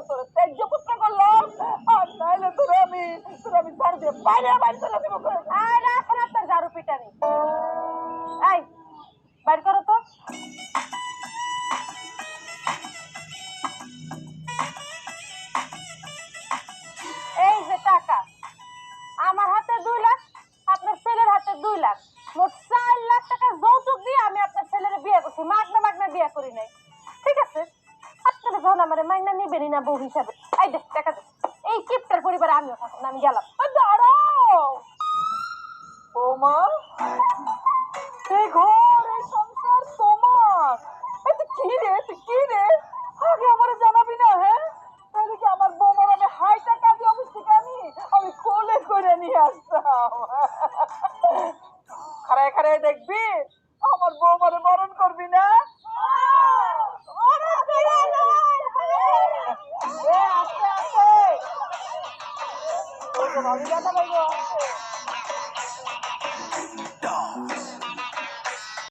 তোরে ত্যায্য পুত্র করলাম। আর নাইলে তোরে আমি ঝাড়ু দিয়ে বাইরে চলে দেবো। আর রাখেন আপনার ঝাড়ু পিটানি। এই বাইর করো তো। এই যে টাকা, আমার হাতে 2 লাখ, আপনার ছেলের হাতে 2 লাখ, মোট 4 লাখ টাকা যৌতুক দিয়ে আমি আপনার ছেলের বিয়ে করছি। মাগনা বিয়ে করি নাই, ঠিক আছে? আপনারা যখন আমার মাইনা নিবেনই না বউ হিসাবে, এই দে টাকা দে। এই কিপটার পরিবারে আমিও থাকবো না, আমি গেলাম। দাঁড়াও বৌমা, এই ঘর এই সংসার তোমার। তুই কি রে আগে আমার জানাবি না? হ্যাঁ, তাহলে কি আমার বৌমার আমি হাইটা কাজে অফিস থেকে আমি কোলে করে নিয়ে আসতাম। খাড়ায় দেখবি আমার বৌমারে বরণ করবি না? আস্তে আস্তে ভাবি জানা ভাই।